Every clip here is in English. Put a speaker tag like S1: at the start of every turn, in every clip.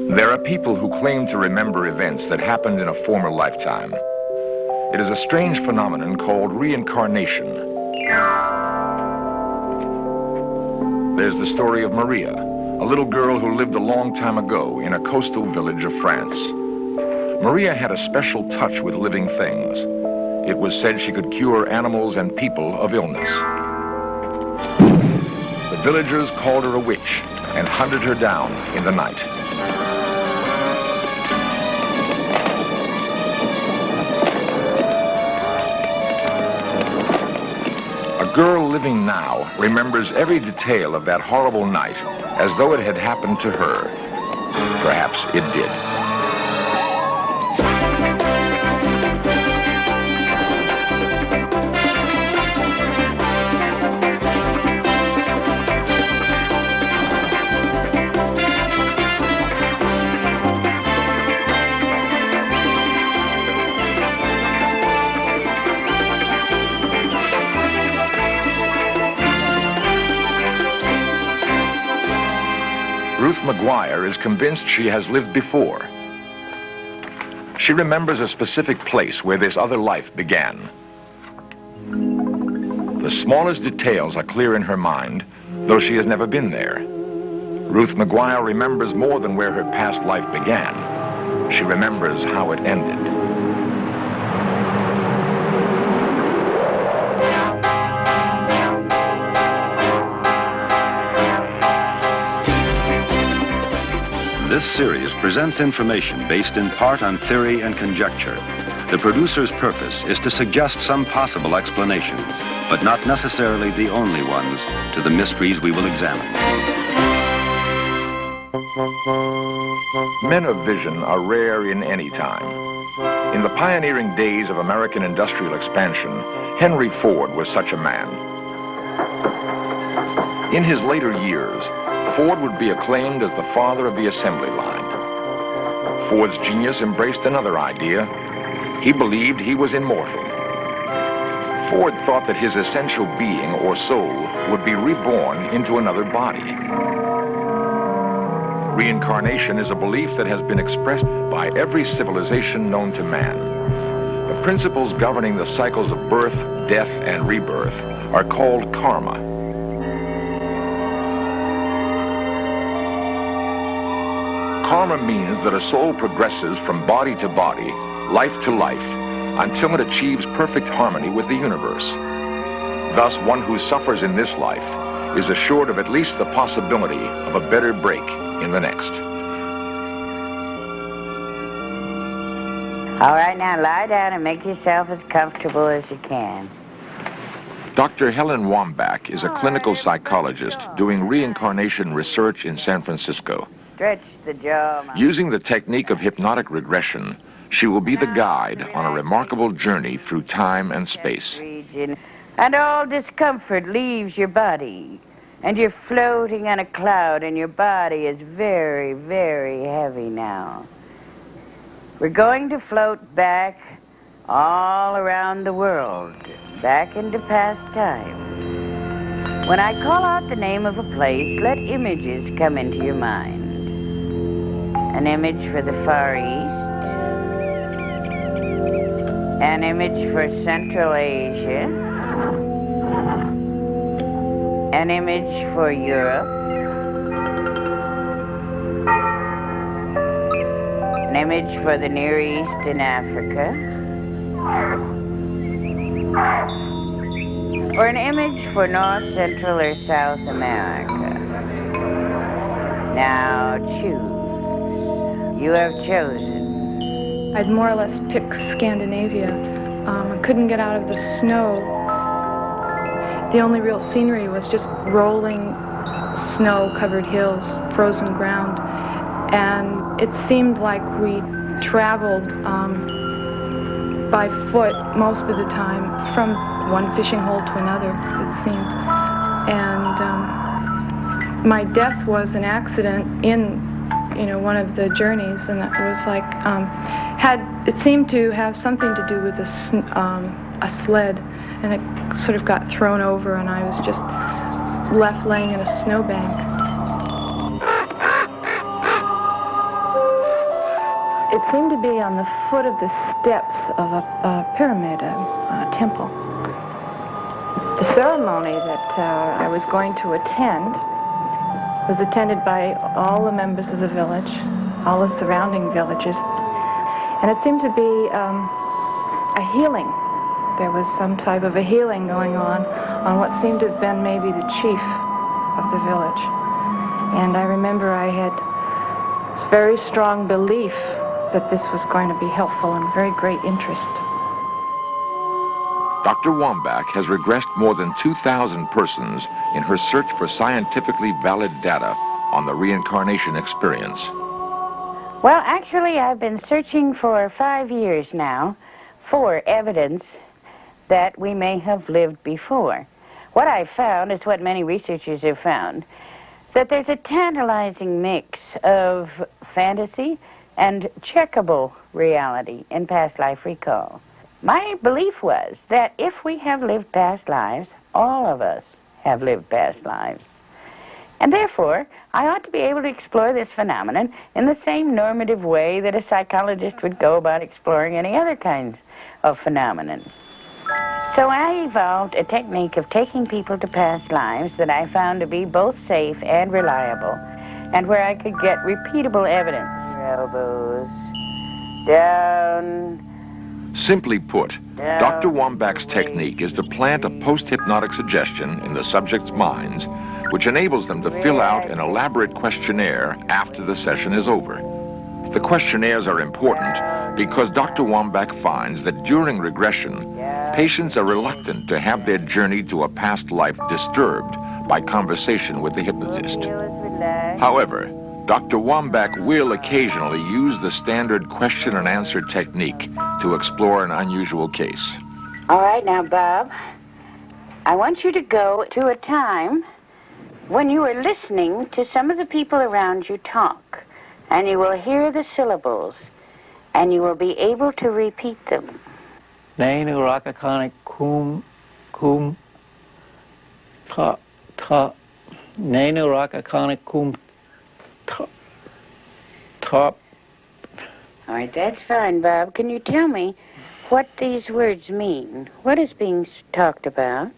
S1: There are people who claim to remember events that happened in a former lifetime. It is a strange phenomenon called reincarnation. There's the story of Maria, a little girl who lived a long time ago in a coastal village of France. Maria had a special touch with living things. It was said she could cure animals and people of illness. The villagers called her a witch and hunted her down in the night. A girl living now remembers every detail of that horrible night as though it had happened to her. Perhaps it did. Ruth McGuire is convinced she has lived before. She remembers a specific place where this other life began. The smallest details are clear in her mind, though she has never been there. Ruth McGuire remembers more than where her past life began. She remembers how it ended.
S2: This series presents information based in part on theory and conjecture. The producer's purpose is to suggest some possible explanations, but not necessarily the only ones, to the mysteries we will examine.
S1: Men of vision are rare in any time. In the pioneering days of American industrial expansion, Henry Ford was such a man. In his later years, Ford would be acclaimed as the father of the assembly line. Ford's genius embraced another idea. He believed he was immortal. Ford thought that his essential being or soul would be reborn into another body. Reincarnation is a belief that has been expressed by every civilization known to man. The principles governing the cycles of birth, death, and rebirth are called karma. Karma means that a soul progresses from body to body, life to life, until it achieves perfect harmony with the universe. Thus, one who suffers in this life is assured of at least the possibility of a better break in the next.
S3: All right, now lie down and make yourself as comfortable as you can.
S1: Dr. Helen Wambach is a clinical psychologist doing reincarnation research in San Francisco.
S3: Stretch the jaw.
S1: Using the technique of hypnotic regression, she will be the guide on a remarkable journey through time and space.
S3: And all discomfort leaves your body. And you're floating on a cloud, and your body is very, very heavy now. We're going to float back all around the world, back into past time. When I call out the name of a place, let images come into your mind. An image for the Far East, an image for Central Asia, an image for Europe, an image for the Near East and Africa, or an image for North, Central, or South America. Now choose. You have chosen.
S4: I'd more or less picked Scandinavia. I couldn't get out of the snow. The only real scenery was just rolling snow-covered hills, frozen ground. And it seemed like we traveled by foot most of the time, from one fishing hole to another, it seemed. And my death was an accident in one of the journeys, and it was like, it seemed to have something to do with a sled, and it sort of got thrown over, and I was just left laying in a snowbank. It seemed to be on the foot of the steps of a pyramid, a temple. The ceremony that I was going to attend was attended by all the members of the village, all the surrounding villages, and it seemed to be a healing. There was some type of a healing going on what seemed to have been maybe the chief of the village. And I remember I had very strong belief that this was going to be helpful and very great interest.
S1: Dr. Wambach has regressed more than 2,000 persons in her search for scientifically valid data on the reincarnation experience.
S3: Well, actually, I've been searching for 5 years now for evidence that we may have lived before. What I found is what many researchers have found, that there's a tantalizing mix of fantasy and checkable reality in past life recall. My belief was that if we have lived past lives, all of us have lived past lives. And therefore, I ought to be able to explore this phenomenon in the same normative way that a psychologist would go about exploring any other kinds of phenomenon. So I evolved a technique of taking people to past lives that I found to be both safe and reliable, and where I could get repeatable evidence. Elbows down.
S1: Simply put, Dr. Wambach's technique is to plant a post-hypnotic suggestion in the subject's minds, which enables them to fill out an elaborate questionnaire after the session is over. The questionnaires are important because Dr. Wambach finds that during regression, patients are reluctant to have their journey to a past life disturbed by conversation with the hypnotist. However, Dr. Wambach will occasionally use the standard question and answer technique to explore an unusual case.
S3: All right, now, Bob, I want you to go to a time when you are listening to some of the people around you talk, and you will hear the syllables, and you will be able to repeat them.
S5: Nainu rakakani kum ta Nainu rakakani kum top.
S3: All right, that's fine, Bob. Can you tell me what these words mean? What is being talked about?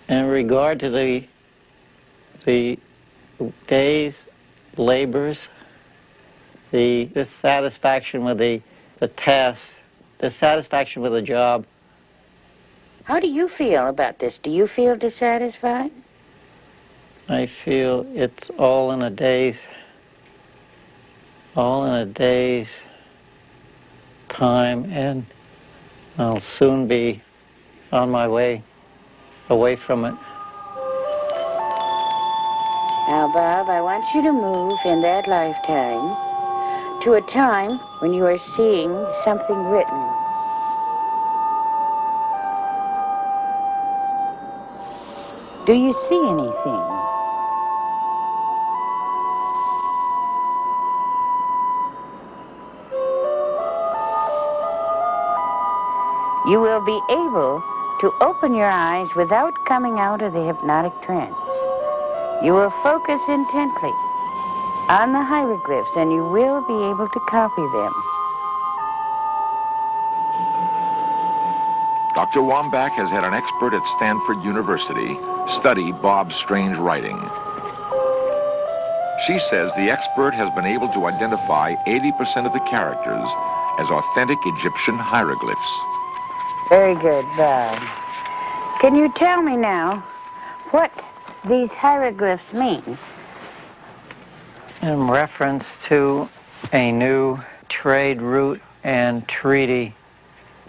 S5: In regard to the day's labors, the dissatisfaction with the task, dissatisfaction with the job.
S3: How do you feel about this? Do you feel dissatisfied?
S5: I feel it's all in a day's time, and I'll soon be on my way away from it.
S3: Now, Bob, I want you to move in that lifetime to a time when you are seeing something written. Do you see anything? You will be able to open your eyes without coming out of the hypnotic trance. You will focus intently on the hieroglyphs, and you will be able to copy them.
S1: Dr. Wambach has had an expert at Stanford University study Bob's strange writing. She says the expert has been able to identify 80% of the characters as authentic Egyptian hieroglyphs.
S3: Very good, Bob. Can you tell me now what these hieroglyphs mean?
S5: In reference to a new trade route and treaty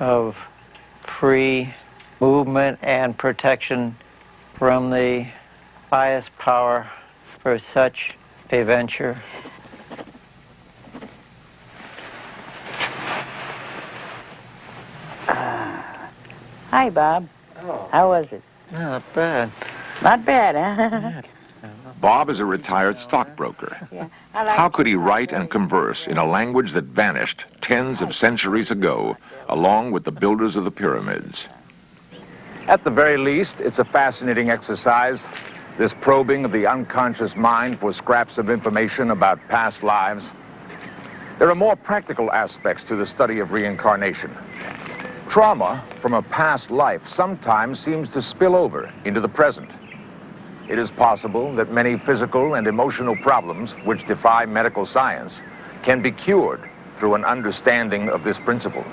S5: of free movement and protection from the highest power for such a venture.
S3: Hi, Bob.
S5: Oh.
S3: How was it?
S5: Not bad.
S3: Not bad, huh?
S1: Bob is a retired stockbroker.
S3: Yeah.
S1: How could he write and converse in a language that vanished tens of centuries ago, along with the builders of the pyramids?
S6: At the very least, it's a fascinating exercise
S1: This probing of the unconscious mind for scraps of information about past lives. There are more practical aspects to the study of reincarnation. Trauma from a past life sometimes seems to spill over into the present. It is possible that many physical and emotional problems which defy medical science can be cured through an understanding of this principle.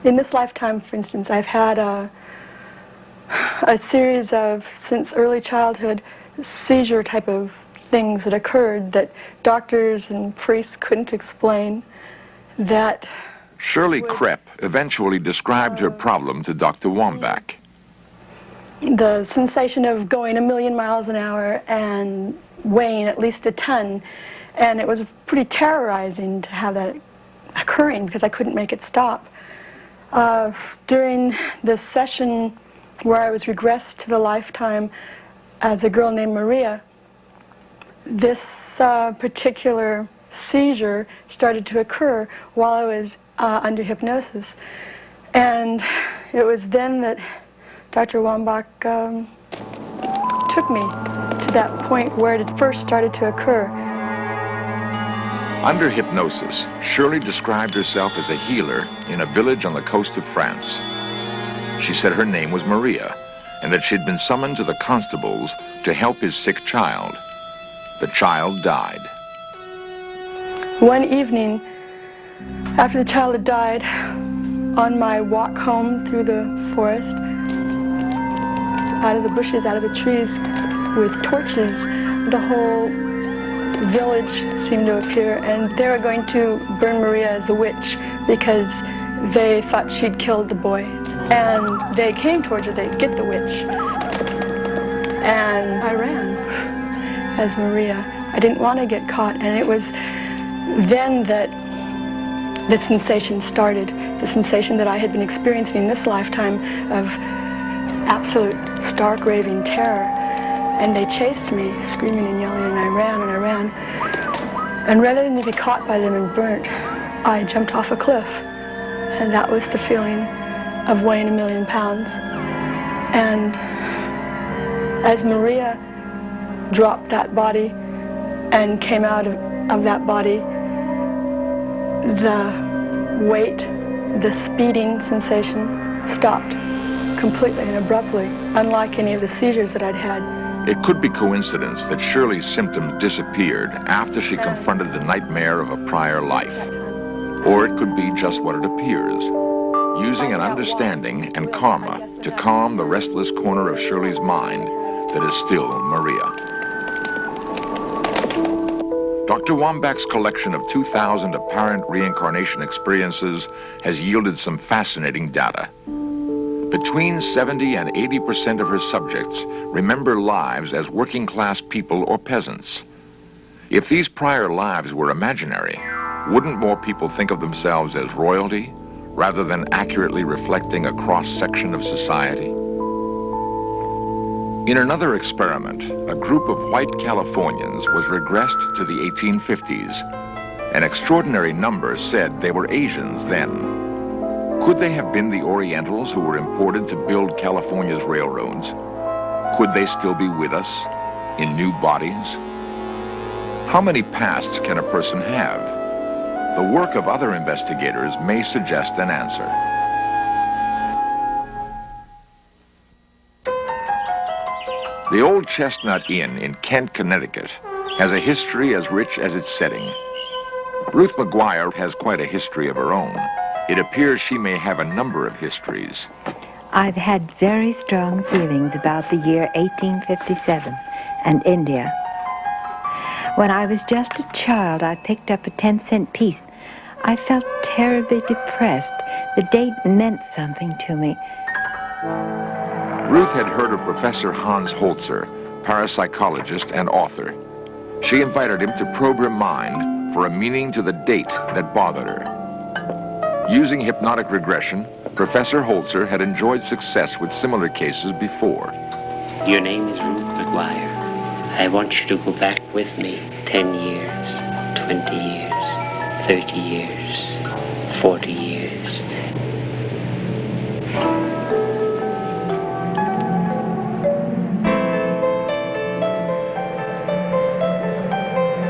S4: In this lifetime, for instance, I've had a series of, since early childhood, seizure type of things that occurred that doctors and priests couldn't explain. That
S1: Shirley Krepp eventually described her problem to Dr. Wambach.
S4: The sensation of going 1,000,000 miles an hour and weighing at least a ton, and it was pretty terrorizing to have that occurring because I couldn't make it stop. During this session where I was regressed to the lifetime as a girl named Maria, this particular seizure started to occur while I was under hypnosis. And it was then that Dr. Wambach took me to that point where it first started to occur.
S1: Under hypnosis, Shirley described herself as a healer in a village on the coast of France. She said her name was Maria, and that she'd been summoned to the constables to help his sick child. The child died.
S4: One evening, after the child had died, on my walk home through the forest, out of the bushes, out of the trees, with torches, the whole village seemed to appear, and they were going to burn Maria as a witch because they thought she'd killed the boy. And they came towards her, they'd get the witch. And I ran as Maria. I didn't want to get caught, and it was then that the sensation started, the sensation that I had been experiencing in this lifetime of absolute stark raving terror. And they chased me, screaming and yelling, and I ran and I ran. And rather than to be caught by them and burnt, I jumped off a cliff. And that was the feeling of weighing 1,000,000 pounds. And as Maria dropped that body and came out of that body, the weight, the speeding sensation stopped completely and abruptly, unlike any of the seizures that I'd had.
S1: It could be coincidence that Shirley's symptoms disappeared after she confronted the nightmare of a prior life. Or it could be just what it appears, using an understanding and karma to calm the restless corner of Shirley's mind that is still Maria. Dr. Wambach's collection of 2,000 apparent reincarnation experiences has yielded some fascinating data. Between 70 and 80% of her subjects remember lives as working-class people or peasants. If these prior lives were imaginary, wouldn't more people think of themselves as royalty rather than accurately reflecting a cross-section of society? In another experiment, a group of white Californians was regressed to the 1850s. An extraordinary number said they were Asians then. Could they have been the Orientals who were imported to build California's railroads? Could they still be with us in new bodies? How many pasts can a person have? The work of other investigators may suggest an answer. The old Chestnut Inn in Kent, Connecticut has a history as rich as its setting. Ruth McGuire has quite a history of her own. It appears she may have a number of histories.
S6: I've had very strong feelings about the year 1857 and India. When I was just a child, I picked up a 10-cent piece. I felt terribly depressed. The date meant something to me.
S1: Ruth had heard of Professor Hans Holzer, parapsychologist and author. She invited him to probe her mind for a meaning to the date that bothered her. Using hypnotic regression, Professor Holzer had enjoyed success with similar cases before.
S7: Your name is Ruth McGuire. I want you to go back with me 10 years, 20 years, 30 years, 40 years.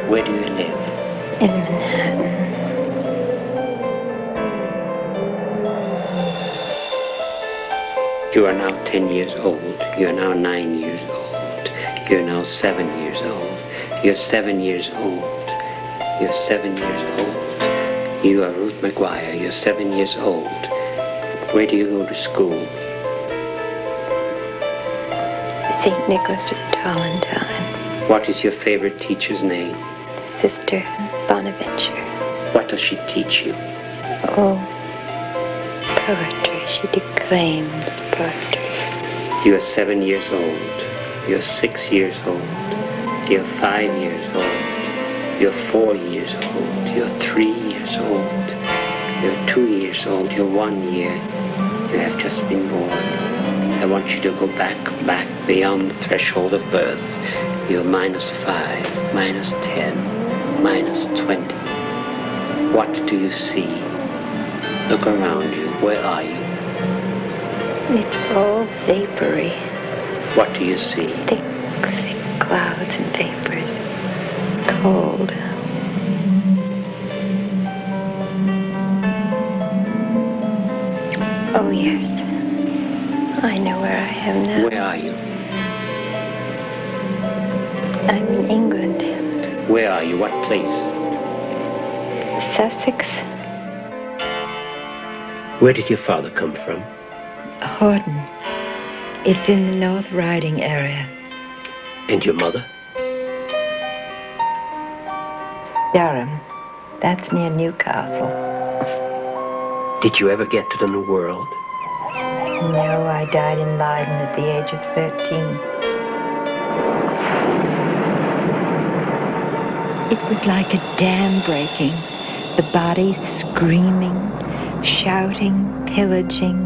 S7: Where do you live?
S6: In Manhattan.
S7: You are now 10 years old. You are now 9 years old. You are now 7 years old. You're 7 years old. You're 7 years old. You are Ruth McGuire. You're 7 years old. Where do you go to school?
S6: St. Nicholas of Tolentine.
S7: What is your favorite teacher's name?
S6: Sister Bonaventure.
S7: What does she teach you?
S6: Oh, poetry. She declaims poetry.
S7: You are 7 years old. You're 6 years old. You're 5 years old. You're 4 years old. You're 3 years old. You're 2 years old. You're 1 year. You have just been born. I want you to go back beyond the threshold of birth. You're -5, -10, -20. What do you see? Look around you. Where are you?
S6: It's all vapory.
S7: What do you see?
S6: Thick clouds and vapors. Cold. Oh, yes. I know where I am now.
S7: Where are you?
S6: I'm in England.
S7: Where are you? What place?
S6: Sussex.
S7: Where did your father come from?
S6: Horton. It's in the North Riding area.
S7: And your mother?
S6: Durham. That's near Newcastle.
S7: Did you ever get to the New World?
S6: No, I died in Leiden at the age of 13. It was like a dam breaking. The bodies screaming, shouting, pillaging.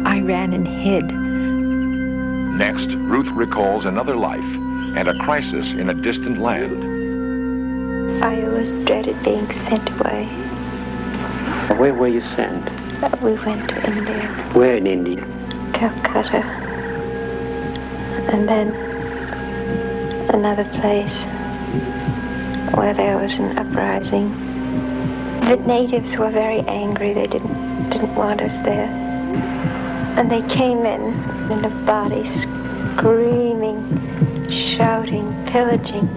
S6: I ran and hid.
S1: Next, Ruth recalls another life and a crisis in a distant land.
S6: I always dreaded being sent away.
S7: Where were you sent?
S6: We went to India,
S7: Where in India?
S6: Calcutta, and then another place where there was an uprising. The natives were very angry. They didn't want us there. And they came in a body, screaming, shouting, pillaging.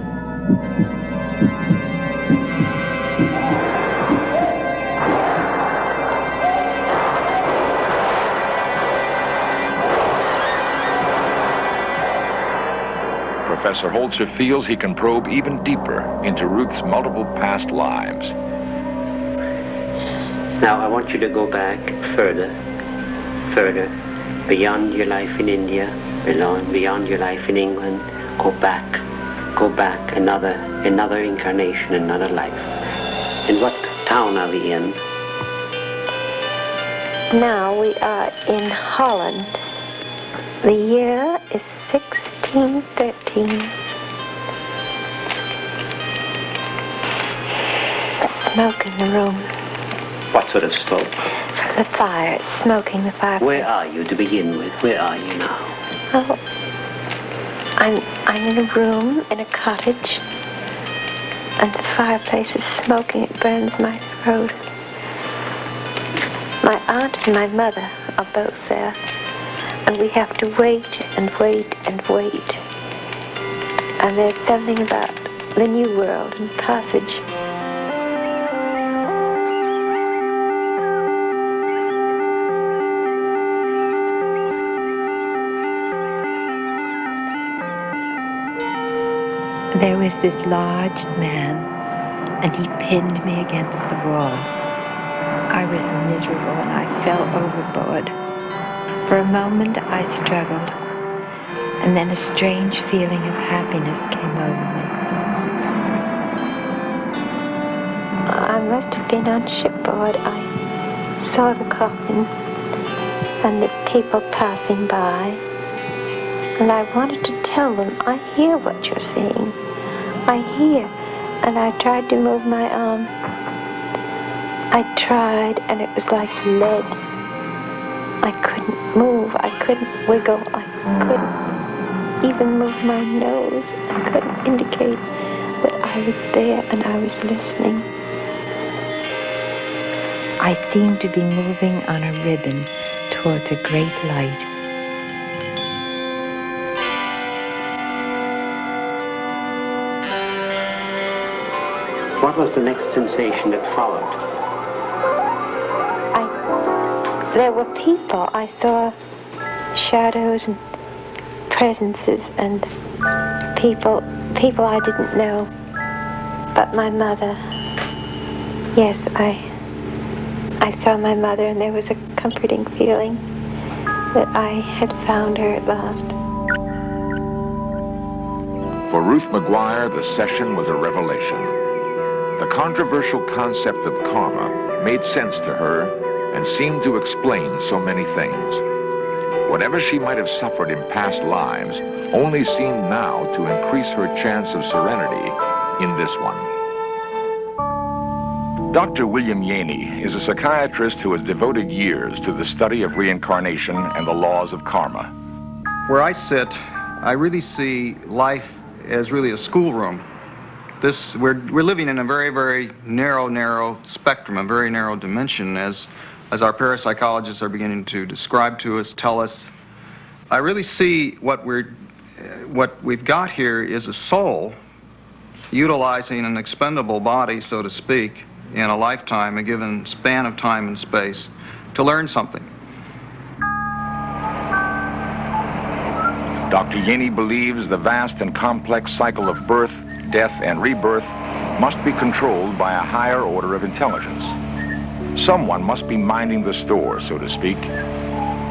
S1: Professor Holzer feels he can probe even deeper into Ruth's multiple past lives.
S7: Now I want you to go back further, beyond your life in India, beyond your life in England. Go back, another incarnation, another life. And what town are we in?
S6: Now we are in Holland. The year is 1613. Smoke in the room.
S7: What sort of smoke?
S6: From the fire. It's smoking the fire.
S7: Where are you to begin with? Where are you now?
S6: Oh, I'm in a room in a cottage, and the fireplace is smoking. It burns my throat. My aunt and my mother are both there, and we have to wait and wait and wait. And there's something about the New World and passage. There was this large man, and he pinned me against the wall. I was miserable, and I fell overboard. For a moment, I struggled, and then a strange feeling of happiness came over me. I must have been on shipboard. I saw the coffin and the people passing by, and I wanted to tell them, I hear what you're saying. I hear. And I tried to move my arm. I tried, and it was like lead. I couldn't move. I couldn't wiggle. I couldn't even move my nose. I couldn't indicate. that I was there and I was listening. I seemed to be moving on a ribbon towards a great light.
S7: What was the next sensation that followed?
S6: There were people. I saw shadows and presences and people I didn't know. But my mother, yes, I saw my mother, and there was a comforting feeling that I had found her at last.
S1: For Ruth McGuire, the session was a revelation. The controversial concept of karma made sense to her and seemed to explain so many things. Whatever she might have suffered in past lives only seemed now to increase her chance of serenity in this one. Dr. William Yaney is a psychiatrist who has devoted years to the study of reincarnation and the laws of karma.
S8: Where I sit, I really see life as really a schoolroom. We're living in a very, very narrow spectrum, a very narrow dimension, as our parapsychologists are beginning to describe to us, tell us. I really see what we've got here is a soul utilizing an expendable body, so to speak, in a lifetime, a given span of time and space, to learn something.
S1: Dr. Yaney believes the vast and complex cycle of birth, death, and rebirth must be controlled by a higher order of intelligence. Someone must be minding the store, so to speak.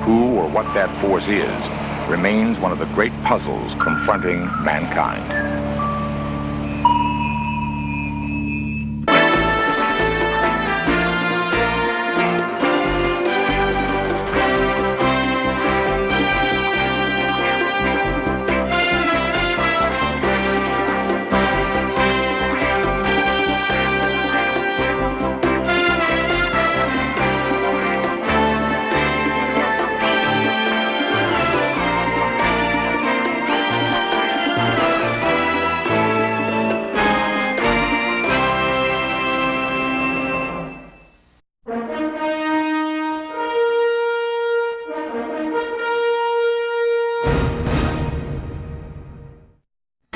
S1: Who or what that force is remains one of the great puzzles confronting mankind.